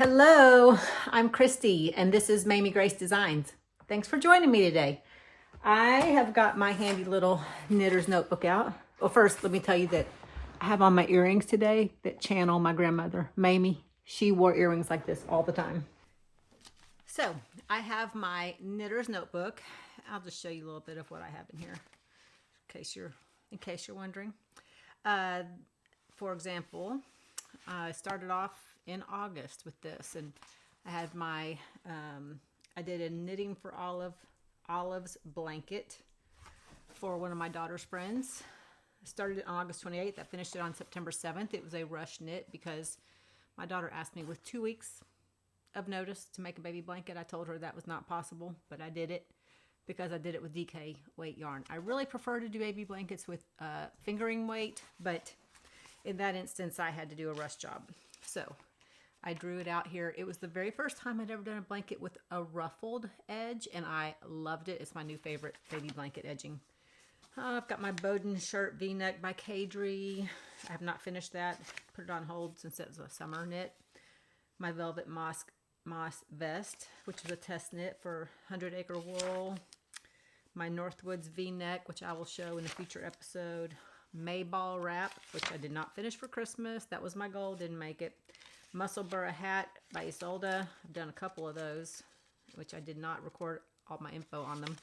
Hello, I'm Christy, and this is Mamie Grace Designs. Thanks for joining me today. I have got my handy little knitter's notebook out. Well, first, let me tell you that I have on my earrings today that channel my grandmother, Mamie. She wore earrings like this all the time. So, I have my knitter's notebook. I'll just show you a little bit of what I have in here, in case you're wondering. For example, I started off in August with this, and I had my I did a knitting for Olive's blanket for one of my daughter's friends. I started it on August 28th. I finished it on September 7th. It was a rush knit because my daughter asked me with 2 weeks of notice to make a baby blanket. I told her that was not possible, but I did it because I did it with DK weight yarn. I really prefer to do baby blankets with fingering weight, but in that instance I had to do a rush job. So I drew it out here. It was the very first time I'd ever done a blanket with a ruffled edge, and I loved it. It's my new favorite baby blanket edging. I've got my Bowden shirt V-neck by Kadri. I have not finished that. Put it on hold since it was a summer knit. My velvet moss vest, which is a test knit for 100 Acre Wool. My Northwoods V-neck, which I will show in a future episode. Mayball wrap, which I did not finish for Christmas. That was my goal, didn't make it. Musselburgh hat by Isolda. I've done a couple of those, which I did not record all my info on them.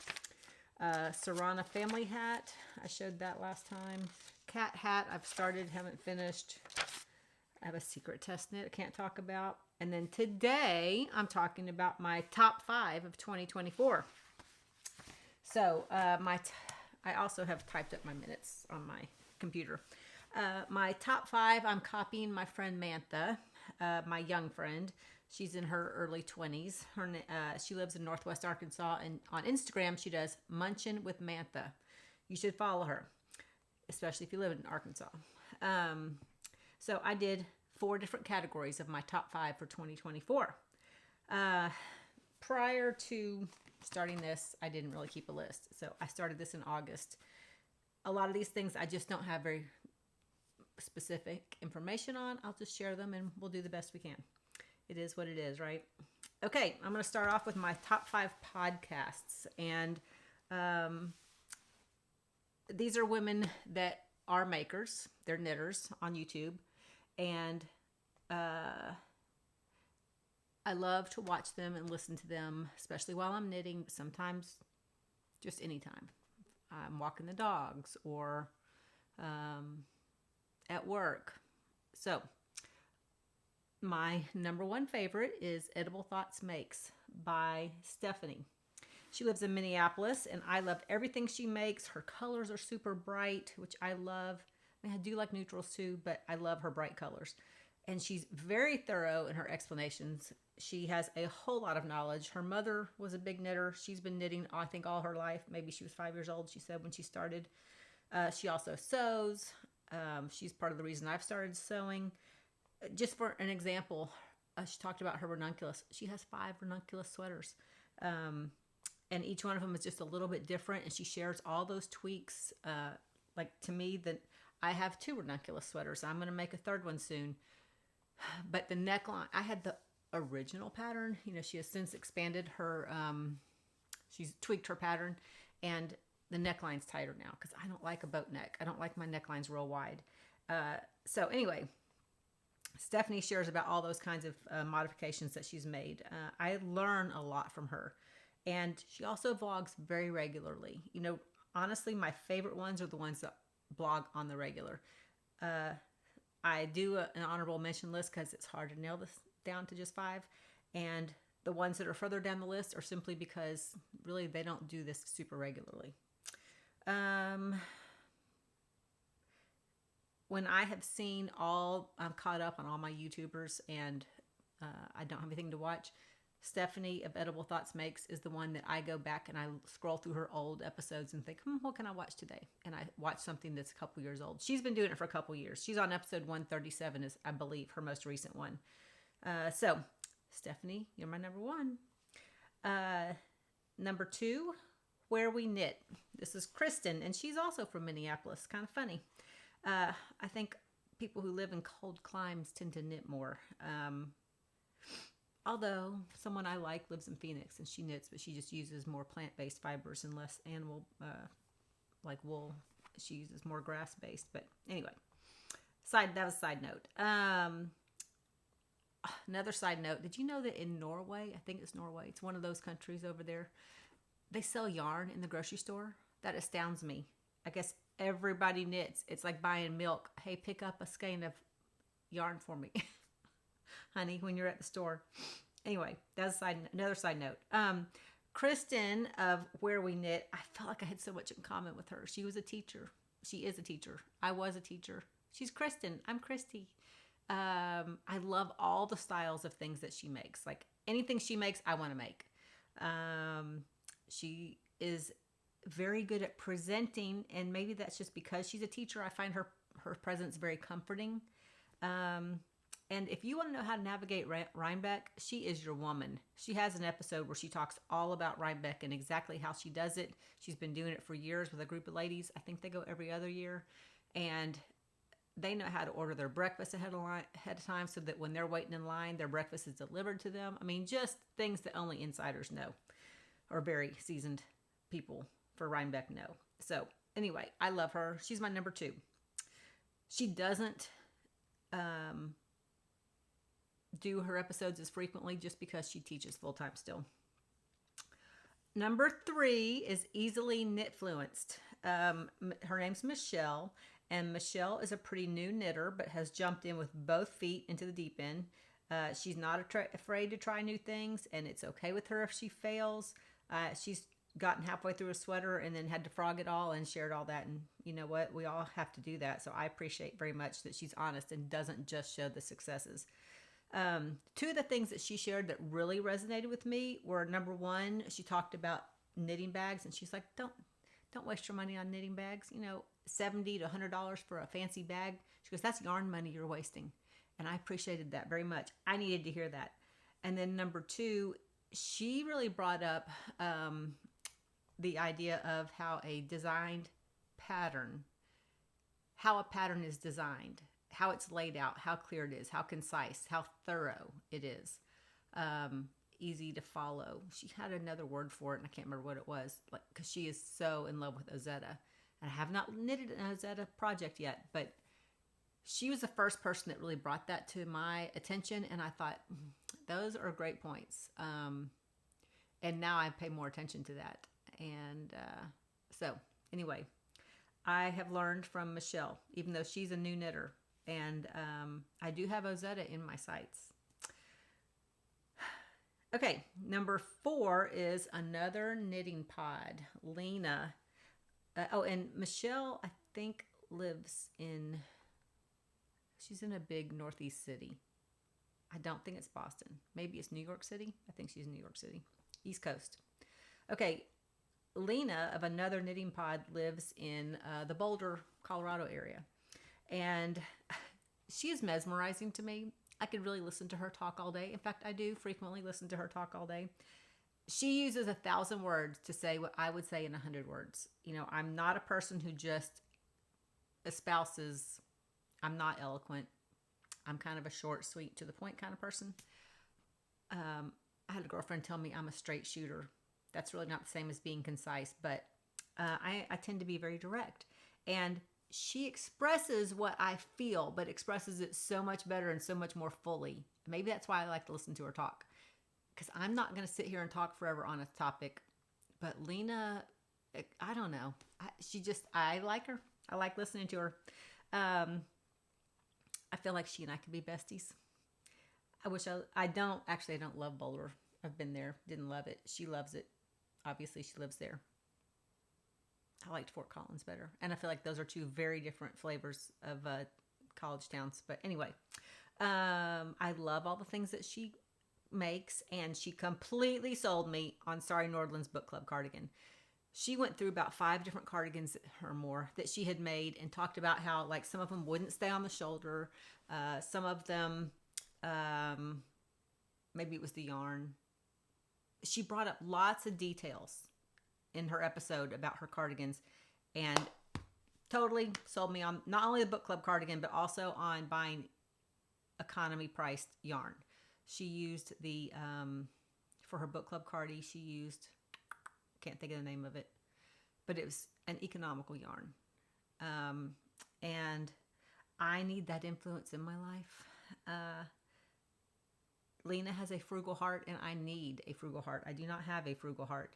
Serrana family hat. I showed that last time. Cat hat. I've started, haven't finished. I have a secret test knit I can't talk about. And then today, I'm talking about my top 5 of 2024. So, I also have typed up my minutes on my computer. My top 5, I'm copying my friend Mantha, my young friend. She's in her early 20s. She lives in Northwest Arkansas, and on Instagram she does Munchin' with Mantha. You should follow her, especially if you live in Arkansas. So I did 4 different categories of my top 5 for 2024. Prior to starting this, I didn't really keep a list. So I started this in August. A lot of these things I just don't have very specific information on. I'll just share them and we'll do the best we can. It is what it is, right? Okay, I'm going to start off with my top 5 podcasts. And these are women that are makers. They're knitters on YouTube. And I love to watch them and listen to them, especially while I'm knitting, but sometimes just anytime. I'm walking the dogs or at work. So my number 1 favorite is Edible Thoughts Makes by Stephanie. She lives in Minneapolis, and I love everything she makes. Her colors are super bright, which I love. I mean, I do like neutrals too, but I love her bright colors. And she's very thorough in her explanations. She has a whole lot of knowledge. Her mother was a big knitter. She's been knitting, I think, all her life. Maybe she was 5 years old, she said, when she started. She also sews. She's part of the reason I've started sewing. Just for an example, she talked about her ranunculus. She has 5 ranunculus sweaters. And each one of them is just a little bit different. And she shares all those tweaks. Like to me, that I have 2 ranunculus sweaters. I'm going to make a 3rd one soon. But the neckline, I had the original pattern. You know, she has since expanded her, she's tweaked her pattern. And the neckline's tighter now because I don't like a boat neck. I don't like my necklines real wide. So anyway, Stephanie shares about all those kinds of modifications that she's made. I learn a lot from her. And she also vlogs very regularly. You know, honestly, my favorite ones are the ones that blog on the regular. I do an honorable mention list because it's hard to nail this down to just 5. And the ones that are further down the list are simply because really they don't do this super regularly. When I have seen I'm caught up on all my YouTubers and I don't have anything to watch, Stephanie of Edible Thoughts Makes is the one that I go back and I scroll through her old episodes and think, what can I watch today? And I watch something that's a couple years old. She's been doing it for a couple years. She's on episode 137 is, I believe, her most recent one. So, Stephanie, you're my number 1. Number 2, Where We Knit. This is Kristen, and she's also from Minneapolis. Kind of funny. I think people who live in cold climes tend to knit more. Although someone I like lives in Phoenix and she knits, but she just uses more plant-based fibers and less animal, like wool. She uses more grass-based. But anyway, that was a side note. Another side note, did you know that in Norway, I think it's Norway, it's one of those countries over there, they sell yarn in the grocery store? That astounds me. I guess everybody knits. It's like buying milk. Hey, pick up a skein of yarn for me, honey, when you're at the store. Anyway, that's another side note. Kristen of Where We Knit, I felt like I had so much in common with her. She was a teacher. She is a teacher. I was a teacher. She's Kristen. I'm Christy. I love all the styles of things that she makes. Like anything she makes, I want to make. She is very good at presenting, and maybe that's just because she's a teacher. I find her presence very comforting. And if you want to know how to navigate Rhinebeck, she is your woman. She has an episode where she talks all about Rhinebeck and exactly how she does it. She's been doing it for years with a group of ladies. I think they go every other year. And they know how to order their breakfast ahead of time so that when they're waiting in line, their breakfast is delivered to them. I mean, just things that only insiders know, or very seasoned people for Rhinebeck know. So anyway, I love her. She's my number 2. She doesn't do her episodes as frequently just because she teaches full-time still. Number 3 is Easily Knitfluenced. Her name's Michelle, and Michelle is a pretty new knitter, but has jumped in with both feet into the deep end. She's not afraid to try new things, and it's okay with her if she fails. She's gotten halfway through a sweater and then had to frog it all and shared all that. And you know what? We all have to do that. So I appreciate very much that she's honest and doesn't just show the successes. 2 of the things that she shared that really resonated with me were, number 1, she talked about knitting bags, and she's like, don't waste your money on knitting bags. You know, $70 to $100 for a fancy bag. She goes, that's yarn money you're wasting. And I appreciated that very much. I needed to hear that. And then number 2, she really brought up the idea of how a pattern is designed, how it's laid out, how clear it is, how concise, how thorough it is, easy to follow. She had another word for it, and I can't remember what it was, like, because she is so in love with Ozetta. And I have not knitted an Ozetta project yet, but she was the first person that really brought that to my attention, and I thought, those are great points. And now I pay more attention to that. And so anyway, I have learned from Michelle, even though she's a new knitter. And I do have Ozetta in my sights. Okay, number 4 is another knitting pod, Lena. And Michelle, I think, she's in a big Northeast city. I don't think it's Boston. Maybe it's New York City. I think she's in New York City. East Coast. Okay, Lena of Another Knitting Pod lives in the Boulder, Colorado area. And she is mesmerizing to me. I could really listen to her talk all day. In fact, I do frequently listen to her talk all day. She uses 1,000 words to say what I would say in 100 words. You know, I'm not a person who just espouses. I'm not eloquent. I'm kind of a short, sweet, to the point kind of person. I had a girlfriend tell me I'm a straight shooter. That's really not the same as being concise, but I tend to be very direct. And she expresses what I feel, but expresses it so much better and so much more fully. Maybe that's why I like to listen to her talk, because I'm not going to sit here and talk forever on a topic. But Lena, I don't know. I like her. I like listening to her. I feel like she and I could be besties. I don't love Boulder. I've been there, didn't love it. She loves it. Obviously, she lives there. I liked Fort Collins better. And I feel like those are 2 very different flavors of college towns. But anyway, I love all the things that she makes. And she completely sold me on sarinorland's book club cardigan. She went through about 5 different cardigans or more that she had made and talked about how, like, some of them wouldn't stay on the shoulder. Some of them, maybe it was the yarn. She brought up lots of details in her episode about her cardigans, and totally sold me on not only the book club cardigan, but also on buying economy priced yarn. She used the, for her book club cardi, she used, can't think of the name of it, but it was an economical yarn. And I need that influence in my life. Lena has a frugal heart, and I need a frugal heart. I do not have a frugal heart.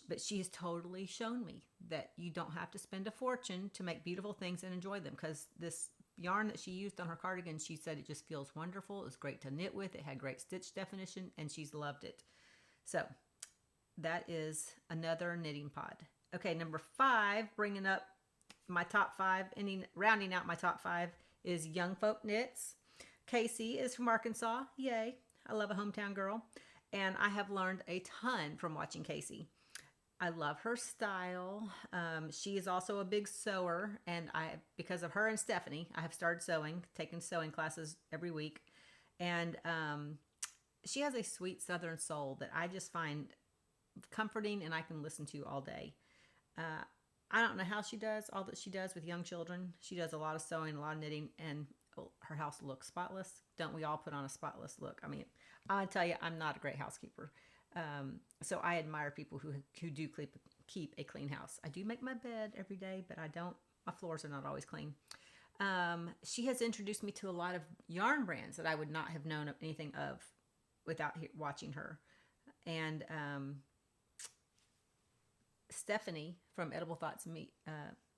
But she has totally shown me that you don't have to spend a fortune to make beautiful things and enjoy them, because this yarn that she used on her cardigan, she said it just feels wonderful. It was great to knit with. It had great stitch definition, and she's loved it. So that is another knitting pod. Okay, number 5, bringing up my top 5, rounding out my top 5 is Young Folk Knits. Casey is from Arkansas. Yay. I love a hometown girl. And I have learned a ton from watching Casey. I love her style. She is also a big sewer, and because of her and Stephanie, I have started sewing, taking sewing classes every week. And she has a sweet Southern soul that I just find comforting, and I can listen to all day. I don't know how she does all that she does with young children. She does a lot of sewing, a lot of knitting, and her house looks spotless. Don't we all put on a spotless look? I mean, I tell you, I'm not a great housekeeper. So I admire people who do keep a clean house. I do make my bed every day, but my floors are not always clean. She has introduced me to a lot of yarn brands that I would not have known anything of without watching her. And Stephanie from Edible Thoughts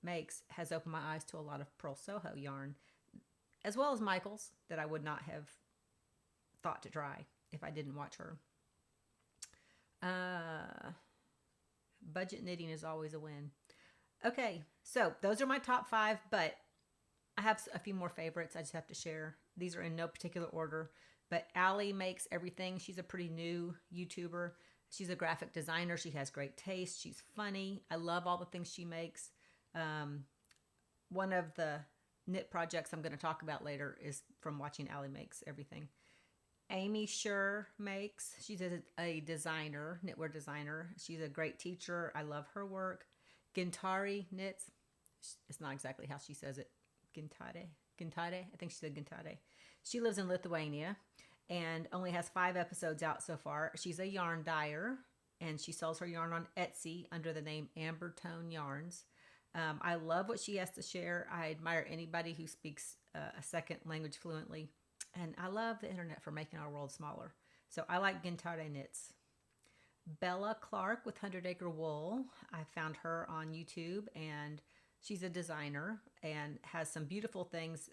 Makes has opened my eyes to a lot of Pearl Soho yarn, as well as Michael's, that I would not have thought to try if I didn't watch her. Budget knitting is always a win. Okay, so those are my top 5, but I have a few more favorites I just have to share. These are in no particular order, but Allie Makes Everything. She's a pretty new YouTuber. She's a graphic designer. She has great taste. She's funny. I love all the things she makes. One of the knit projects I'm going to talk about later is from watching Allie Makes Everything. Amy Sure Makes. She's a designer, knitwear designer. She's a great teacher. I love her work. Gintari Knits. It's not exactly how she says it. Gintare. I think she said Gintare. She lives in Lithuania and only has 5 episodes out so far. She's a yarn dyer, and she sells her yarn on Etsy under the name Amber Tone Yarns. I love what she has to share. I admire anybody who speaks a second language fluently. And I love the internet for making our world smaller. So I like Gintare Knits. Bella Clark with 100 Acre Wool. I found her on YouTube, and she's a designer and has some beautiful things.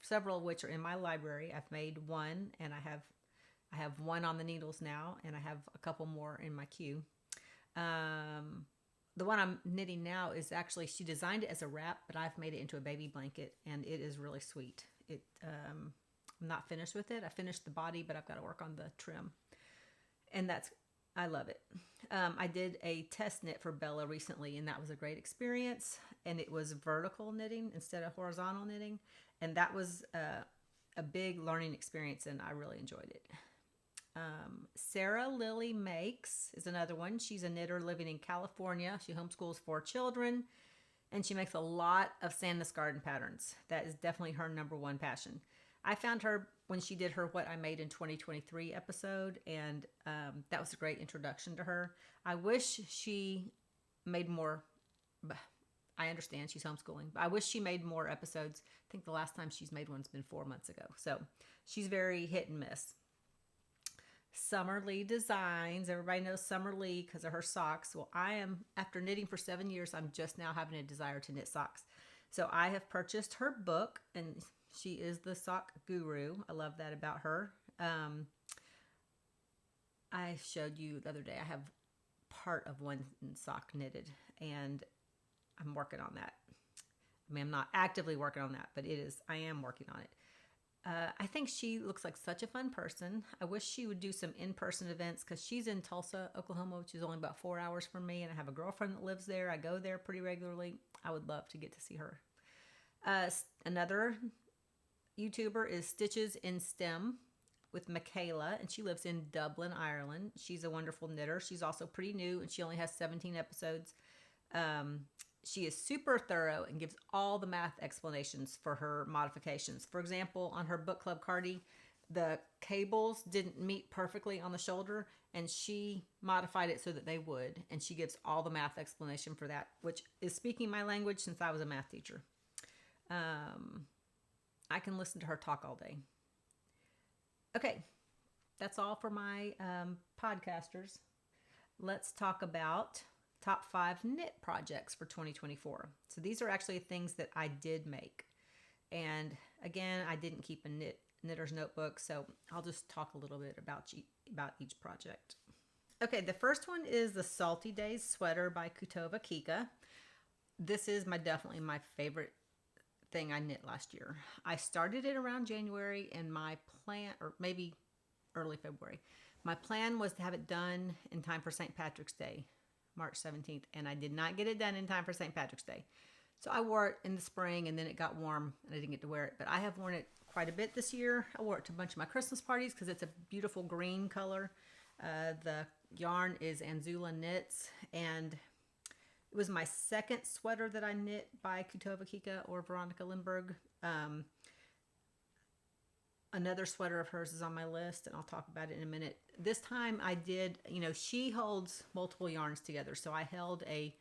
Several of which are in my library. I've made one, and I have one on the needles now, and I have a couple more in my queue. The one I'm knitting now is actually, she designed it as a wrap, but I've made it into a baby blanket, and it is really sweet. I'm not finished with it. I finished the body, but I've got to work on the trim. And I love it. I did a test knit for Bella recently, and that was a great experience. And it was vertical knitting instead of horizontal knitting. And that was a big learning experience, and I really enjoyed it. Sarah Lily Makes is another one. She's a knitter living in California. She homeschools 4 children, and she makes a lot of Sandnes garden patterns. That is definitely her number one passion. I found her when she did her What I Made in 2023 episode, and that was a great introduction to her. I wish she made more. I understand she's homeschooling, but I wish she made more episodes. I think the last time she's made one's been 4 months ago. So she's very hit and miss. Summer Lee Designs. Everybody knows Summer Lee because of her socks. Well, after knitting for 7 years, I'm just now having a desire to knit socks. So I have purchased her book, and she is the sock guru. I love that about her. I showed you the other day, I have part of one sock knitted, and I'm working on that. I mean, I'm not actively working on that, but I am working on it. I think she looks like such a fun person. I wish she would do some in-person events, because she's in Tulsa, Oklahoma, which is only about 4 hours from me, and I have a girlfriend that lives there. I go there pretty regularly. I would love to get to see her. Another YouTuber is Stitches in STEM with Michaela, and she lives in Dublin, Ireland. She's a wonderful knitter. She's also pretty new, and she only has 17 episodes. She is super thorough and gives all the math explanations for her modifications. For example, on her book club cardi, the cables didn't meet perfectly on the shoulder, and she modified it so that they would. And she gives all the math explanation for that, which is speaking my language since I was a math teacher. I can listen to her talk all day. Okay, that's all for my podcasters. Let's talk about top 5 knit projects for 2024. So these are actually things that I did make. And again, I didn't keep a knitter's notebook, so I'll just talk a little bit about each project. Okay, the first one is the Salty Days sweater by Knitwear Kika. This is definitely my favorite thing I knit last year. I started it around January, and my plan, or maybe early February, my plan was to have it done in time for St. Patrick's Day, March 17th, and I did not get it done in time for St. Patrick's Day. So I wore it in the spring, and then it got warm and I didn't get to wear it. But I have worn it quite a bit this year. I wore it to a bunch of my Christmas parties because it's a beautiful green color. The yarn is Anzula Knits, and it was my second sweater that I knit by Knitwear Kika or Veronica Lindbergh. Another sweater of hers is on my list, and I'll talk about it in a minute. This time I did, she holds multiple yarns together. So I held a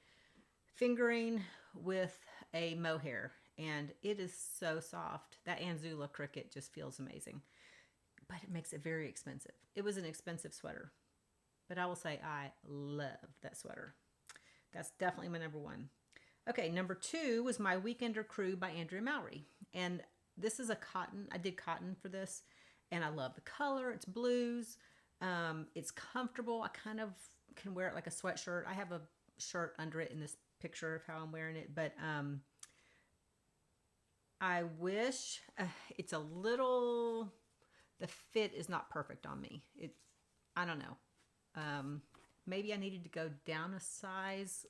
fingering with a mohair, and it is so soft. That Anzula cricket just feels amazing, but it makes it very expensive. It was an expensive sweater, but I will say I love that sweater. That's definitely my number 1. Okay, number 2 was my Weekender Crew by Andrea Mowry, and this is a cotton. I did cotton for this, and I love the color. It's blues. It's comfortable. I kind of can wear it like a sweatshirt. I have a shirt under it in this picture of how I'm wearing it, but I wish it's a little, the fit is not perfect on me. I don't know. Maybe I needed to go down a size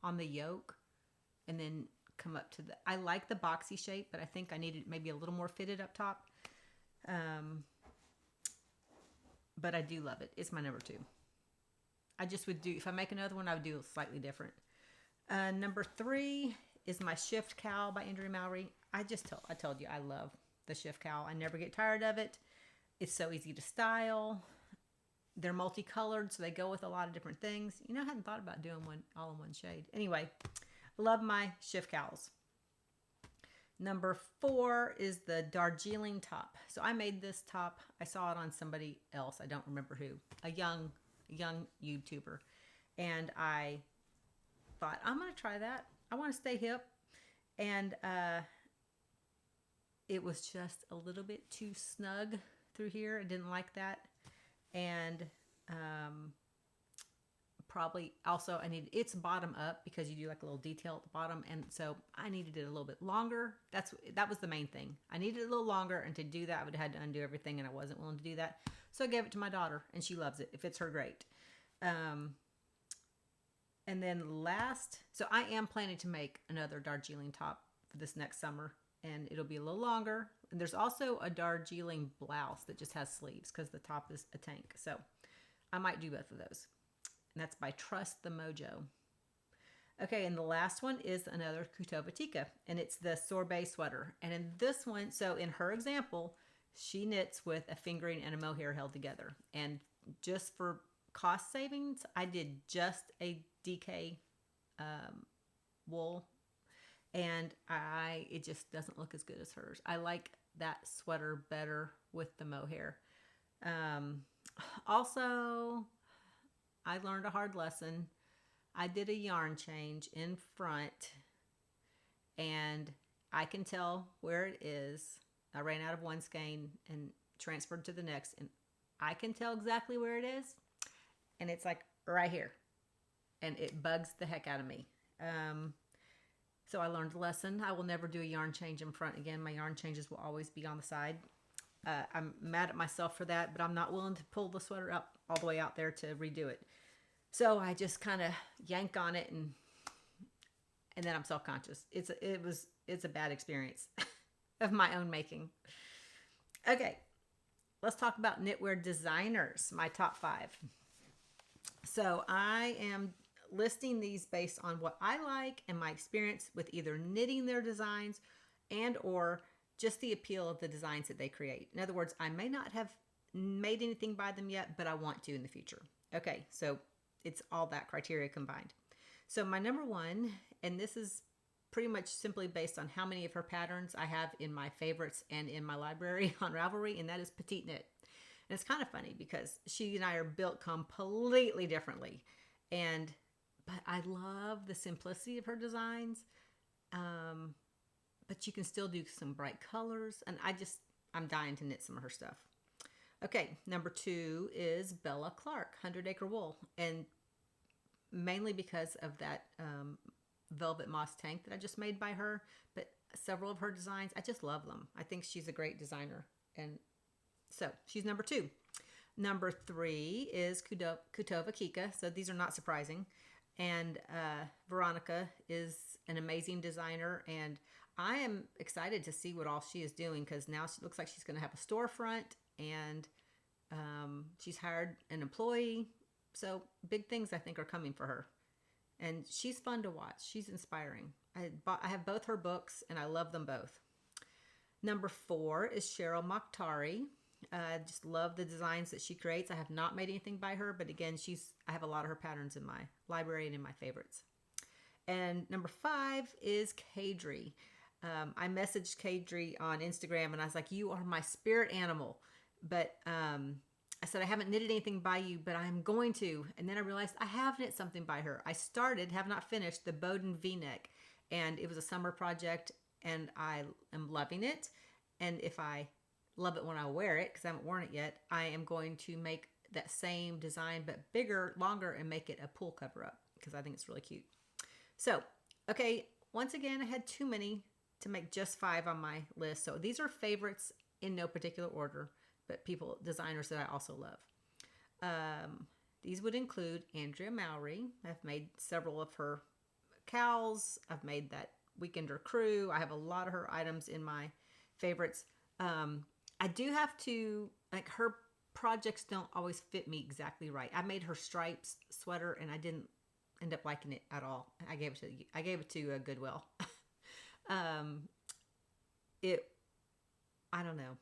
on the yoke and then come up to I like the boxy shape, but I think I needed maybe a little more fitted up top. But I do love it. It's my number 2. I just would do, if I make another one, I would do it slightly different. Number 3 is my Shift Cowl by Andrea Mowry. I told you I love the Shift Cowl. I never get tired of it. It's so easy to style. They're multicolored, so they go with a lot of different things. I hadn't thought about doing one all in one shade. Anyway, love my Shift Cowls. Number 4 is the Darjeeling top. So I made this top. I saw it on somebody else. I don't remember who. A young YouTuber. And I thought, I'm going to try that. I want to stay hip. And it was just a little bit too snug through here. I didn't like that. And probably also I needed it's bottom up because you do like a little detail at the bottom, and so I needed it a little bit longer. That was the main thing. I needed it a little longer, and to do that I would have had to undo everything, and I wasn't willing to do that. So I gave it to my daughter, and she loves it. It fits her great. And then last, so I am planning to make another Darjeeling top for this next summer, and it'll be a little longer. And there's also a Darjeeling blouse that just has sleeves because the top is a tank. So I might do both of those. And that's by Trust the Mojo. Okay, and the last one is another Knitwear Kika, and it's the sorbet sweater. And in this one, so in her example, she knits with a fingering and a mohair held together. And just for cost savings, I did just a DK wool, and it just doesn't look as good as hers. I like that sweater better with the mohair. Also, I learned a hard lesson. I did a yarn change in front, and I can tell where it is. I ran out of one skein and transferred to the next, and I can tell exactly where it is, and it's like right here, and it bugs the heck out of me. So I learned a lesson. I will never do a yarn change in front again. My yarn changes will always be on the side. I'm mad at myself for that, but I'm not willing to pull the sweater up all the way out there to redo it. So I just kind of yank on it, and then I'm self-conscious. It's a bad experience of my own making. Okay, let's talk about knitwear designers, my top 5. So I am listing these based on what I like and my experience with either knitting their designs and or just the appeal of the designs that they create. In other words, I may not have made anything by them yet, but I want to in the future. Okay, so it's all that criteria combined. So my number one, and this is pretty much simply based on how many of her patterns I have in my favorites and in my library on Ravelry, and that is Petite Knit. And it's kind of funny because she and I are built completely differently. But I love the simplicity of her designs. But you can still do some bright colors. And I'm dying to knit some of her stuff. Okay, number two is Bella Clark, 100 Acre Wool. And mainly because of that velvet moss tank that I just made by her. But several of her designs, I just love them. I think she's a great designer. And so she's number two. Number three is Kutova Kika. So these are not surprising. And Veronica is an amazing designer. And I am excited to see what all she is doing, because now she looks like she's going to have a storefront, and she's hired an employee. So big things I think are coming for her. And she's fun to watch. She's inspiring. I have both her books, and I love them both. Number four is Cheryl Mokhtari. I just love the designs that she creates. I have not made anything by her, but again, I have a lot of her patterns in my library and in my favorites. And number five is Kadri. I messaged Kadri on Instagram, and I was like, "You are my spirit animal." But I said, "I haven't knitted anything by you, but I'm going to." And then I realized I have knit something by her. I started, have not finished, the Bowden V-neck, and it was a summer project, and I am loving it. And if I love it when I wear it, because I haven't worn it yet, I am going to make that same design but bigger, longer, and make it a pool cover up, because I think it's really cute. So, okay, once again, I had too many to make just five on my list. So these are favorites in no particular order, but designers that I also love. These would include Andrea Mowry. I've made several of her cowls. I've made that Weekender Crew. I have a lot of her items in my favorites. I do have to, her projects don't always fit me exactly right. I made her stripes sweater, and I didn't end up liking it at all. I gave it to Goodwill. I don't know.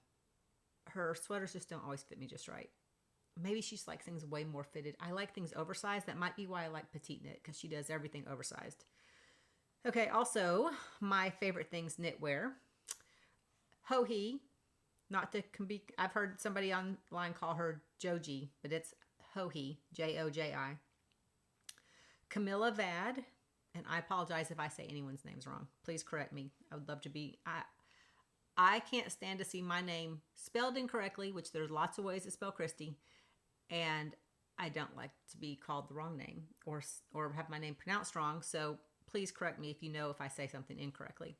Her sweaters just don't always fit me just right. Maybe she just likes things way more fitted. I like things oversized. That might be why I like Petite Knit, because she does everything oversized. Okay, also, my favorite things, knitwear. Joji, I've heard somebody online call her Joji, but it's Joji, Joji. Camilla Vad, and I apologize if I say anyone's names wrong. Please correct me. I would love to be. I can't stand to see my name spelled incorrectly, which there's lots of ways to spell Christy, and I don't like to be called the wrong name or have my name pronounced wrong. So please correct me if you know if I say something incorrectly.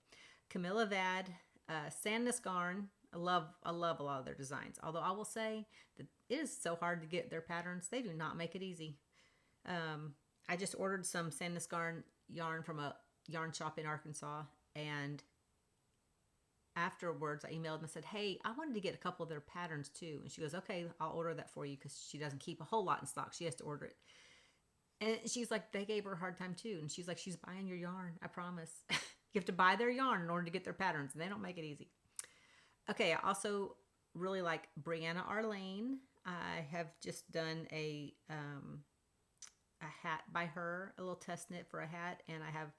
Camilla Vad, Sandnes Garn. I love a lot of their designs. Although I will say that it is so hard to get their patterns. They do not make it easy. I just ordered some Sandnes Garn yarn from a yarn shop in Arkansas, and afterwards I emailed and said, "Hey, I wanted to get a couple of their patterns too." And she goes, "Okay, I'll order that for you," because she doesn't keep a whole lot in stock. She has to order it. And she's like, they gave her a hard time too. And she's like, "She's buying your yarn, I promise." You have to buy their yarn in order to get their patterns, and they don't make it easy. Okay, I also really like Brianna Arlane. I have just done a hat by her, a little test knit for a hat, and I have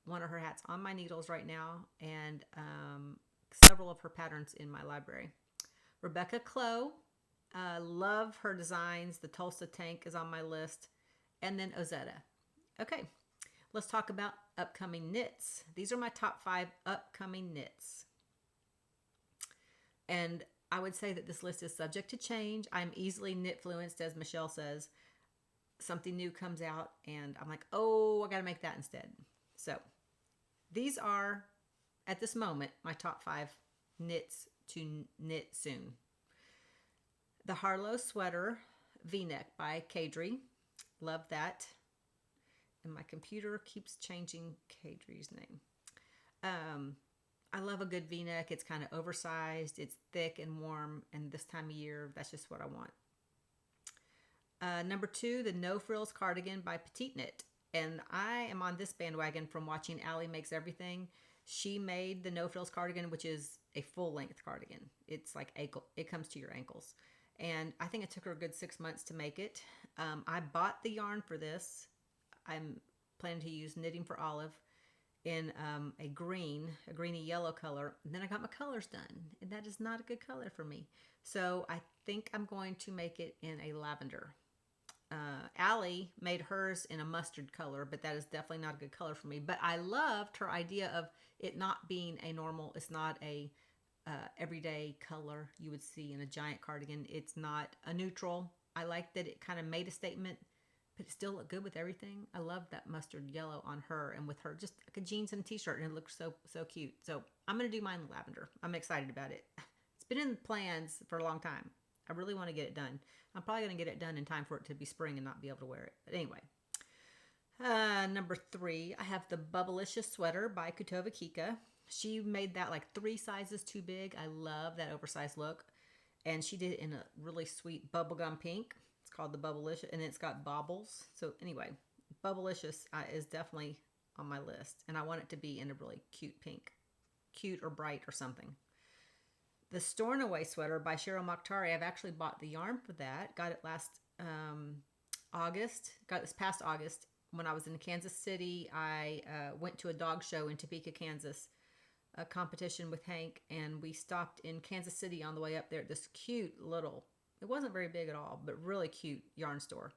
one of her hats on my needles right now, and several of her patterns in my library. Rebecca Clow, love her designs. The Tulsa tank is on my list, and then Ozetta. Okay, let's talk about upcoming knits. These are my top 5 upcoming knits. And I would say that this list is subject to change. I'm easily Knitfluenced, as Michelle says. Something new comes out, and I'm like, oh, I got to make that instead. So these are, at this moment, my top 5 knits to knit soon. The Harlow Sweater V-neck by Kadri. Love that. And my computer keeps changing Kadri's name. I love a good V-neck. It's kind of oversized. It's thick and warm. And this time of year, that's just what I want. Number 2, the No Frills Cardigan by Petite Knit. And I am on this bandwagon from watching Allie Makes Everything. She made the No Frills cardigan, which is a full length cardigan. It's like ankle, it comes to your ankles. And I think it took her a good 6 months to make it. I bought the yarn for this. I'm planning to use Knitting for Olive in a greeny yellow color. And then I got my colors done, and that is not a good color for me. So I think I'm going to make it in a lavender. Allie made hers in a mustard color, but that is definitely not a good color for me. But I loved her idea of it not being a normal, it's not a everyday color you would see in a giant cardigan. It's not a neutral. I like that it kind of made a statement, but it still looked good with everything. I love that mustard yellow on her, and with her just like a jeans and a t-shirt, and it looks so cute. So I'm going to do mine in lavender. I'm excited about it. It's been in plans for a long time. I really want to get it done. I'm probably going to get it done in time for it to be spring and not be able to wear it. But anyway, number 3, I have the Bubblicious sweater by Kutova Kika. She made that like 3 sizes too big. I love that oversized look. And she did it in a really sweet bubblegum pink. It's called the Bubblicious, and it's got baubles. So anyway, Bubblicious is definitely on my list. And I want it to be in a really cute pink. Cute or bright or something. The Stornoway sweater by Cheryl Mokhtari, I've actually bought the yarn for that. Got it last August. Got it this past August. When I was in Kansas City, I went to a dog show in Topeka, Kansas, a competition with Hank, and we stopped in Kansas City on the way up there at this cute little, it wasn't very big at all, but really cute yarn store.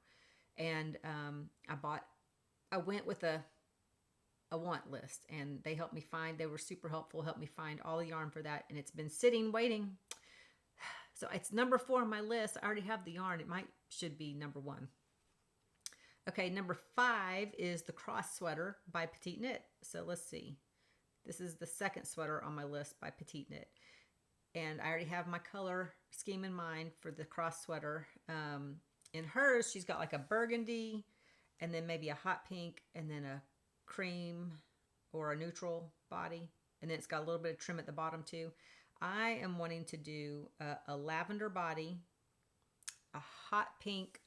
And I went with a want list, and they helped me find, they were super helpful, helped me find all the yarn for that, and it's been sitting waiting. So it's number 4 on my list. I already have the yarn. It should be number 1. Okay, number 5 is the cross sweater by Petite Knit. So let's see. This is the second sweater on my list by Petite Knit, and I already have my color scheme in mind for the cross sweater. In hers, she's got like a burgundy, and then maybe a hot pink, and then a cream or a neutral body, and then it's got a little bit of trim at the bottom too. I am wanting to do a lavender body, a hot pink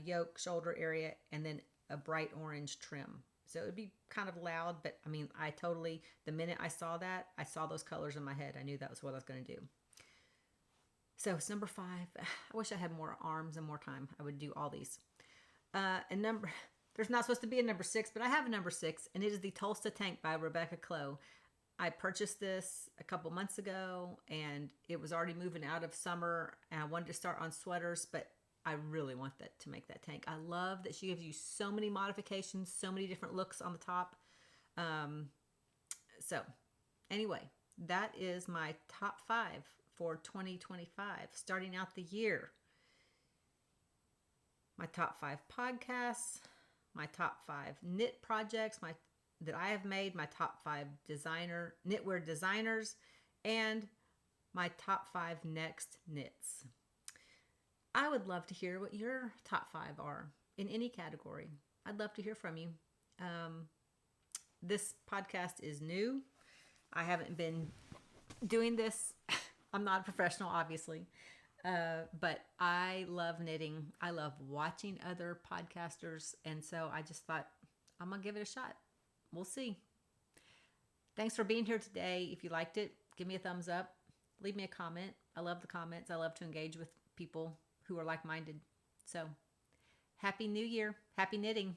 yoke shoulder area, and then a bright orange trim. So it would be kind of loud, but I mean, the minute I saw that, I saw those colors in my head. I knew that was what I was going to do. So it's number 5. I wish I had more arms and more time. I would do all these. There's not supposed to be a number 6, but I have a number 6, and it is the Tulsa Tank by Rebecca Clow. I purchased this a couple months ago, and it was already moving out of summer, and I wanted to start on sweaters, but I really want to make that tank. I love that she gives you so many modifications, so many different looks on the top. So anyway, that is my top 5 for 2025, starting out the year. My top 5 podcasts, my top 5 knit projects that I have made, my top 5 knitwear designers, and my top 5 next knits. I would love to hear what your top 5 are in any category. I'd love to hear from you. This podcast is new. I haven't been doing this. I'm not a professional, obviously. But I love knitting. I love watching other podcasters. And so I just thought, I'm going to give it a shot. We'll see. Thanks for being here today. If you liked it, give me a thumbs up. Leave me a comment. I love the comments. I love to engage with people who are like-minded. So, Happy New Year. Happy knitting.